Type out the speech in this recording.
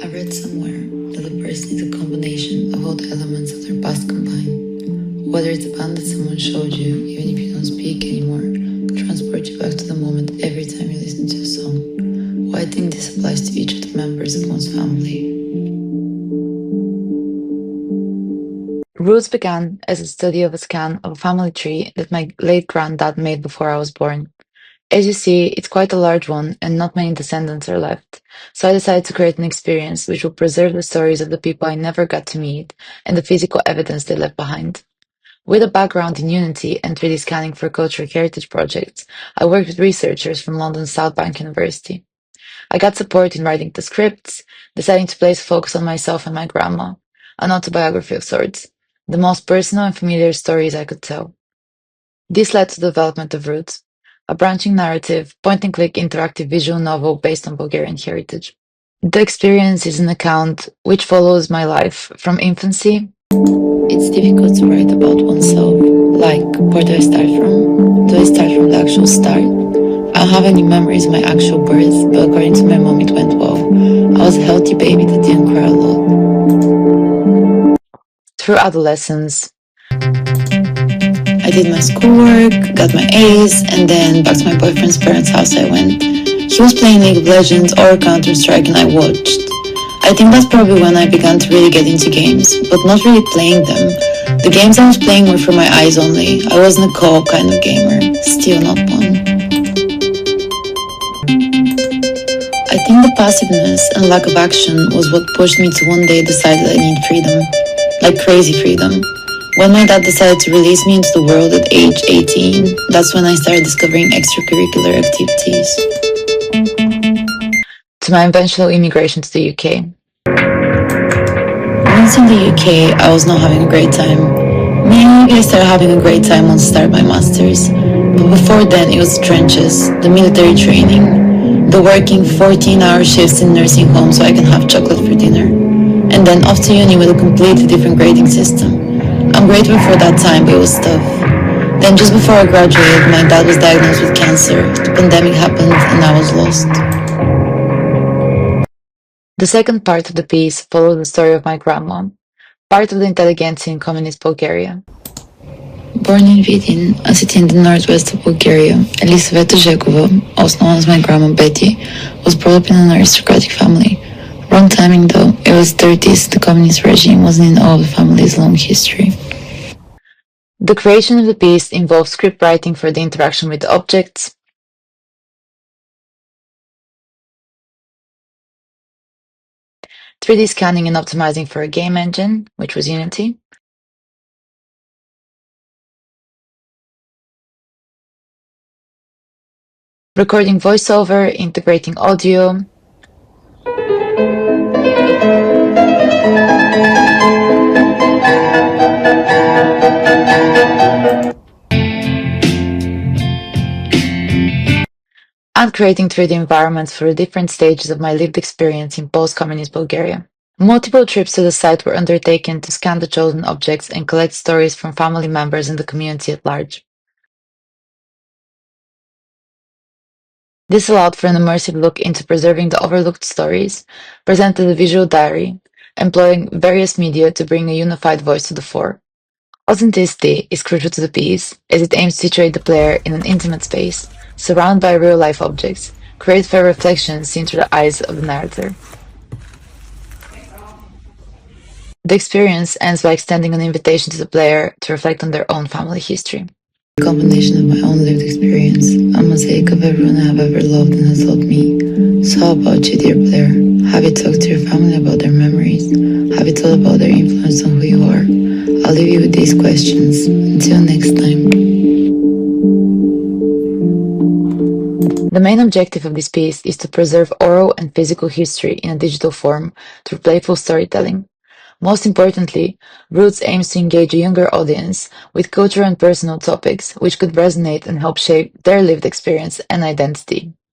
I read somewhere that a person is a combination of all the elements of their past combined. Whether it's a band that someone showed you, even if you don't speak anymore, transport you back to the moment every time you listen to a song. Well, I think this applies to each of the members of one's family. Roots began as a study of a scan of a family tree that my late granddad made before I was born. As you see, it's quite a large one, and not many descendants are left, so I decided to create an experience which will preserve the stories of the people I never got to meet and the physical evidence they left behind. With a background in Unity and 3D scanning for cultural heritage projects, I worked with researchers from London's South Bank University. I got support in writing the scripts, deciding to place a focus on myself and my grandma, an autobiography of sorts, the most personal and familiar stories I could tell. This led to the development of Roots, a branching narrative, point-and-click interactive visual novel based on Bulgarian heritage. The experience is an account which follows my life from infancy. It's difficult to write about oneself. Like, where do I start from? Do I start from the actual start? I don't have any memories of my actual birth, but according to my mom, it went well. I was a healthy baby that didn't cry a lot. Through adolescence, I did my schoolwork, got my A's, and then back to my boyfriend's parents' house I went. He was playing League of Legends or Counter-Strike and I watched. I think that's probably when I began to really get into games, but not really playing them. The games I was playing were for my eyes only. I wasn't a co-op kind of gamer, still not one. I think the passiveness and lack of action was what pushed me to one day decide that I need freedom. Like crazy freedom. When my dad decided to release me into the world at age 18, that's when I started discovering extracurricular activities. To my eventual immigration to the UK. Once in the UK, I was not having a great time. Maybe I started having a great time once I started my master's. But before then, it was the trenches, the military training, the working 14-hour shifts in nursing homes so I can have chocolate for dinner. And then off to uni with a completely different grading system. I'm grateful for that time, but it was tough. Then just before I graduated, my dad was diagnosed with cancer. The pandemic happened and I was lost. The second part of the piece followed the story of my grandma, part of the intelligentsia in communist Bulgaria. Born in Vidin, a city in the northwest of Bulgaria, Elisaveta Zhekova, also known as my grandma Betty, was brought up in an aristocratic family. Wrong timing though, it was 30s, the communist regime wasn't in all of the family's long history. The creation of the piece involved script writing for the interaction with the objects, 3D scanning and optimizing for a game engine, which was Unity, recording voiceover, integrating audio, and creating 3D environments for the different stages of my lived experience in post-communist Bulgaria. Multiple trips to the site were undertaken to scan the chosen objects and collect stories from family members and the community at large. This allowed for an immersive look into preserving the overlooked stories, presented a visual diary, employing various media to bring a unified voice to the fore. Authenticity is crucial to the piece, as it aims to situate the player in an intimate space, surrounded by real-life objects, create fair reflections seen through the eyes of the narrator. The experience ends by extending an invitation to the player to reflect on their own family history. A combination of my own lived experience, a mosaic of everyone I have ever loved and has loved me. So how about you, dear player? Have you talked to your family about their memories? Have you thought about their influence on who you are? I'll leave you with these questions. Until next time. The main objective of this piece is to preserve oral and physical history in a digital form through playful storytelling. Most importantly, Roots aims to engage a younger audience with cultural and personal topics which could resonate and help shape their lived experience and identity.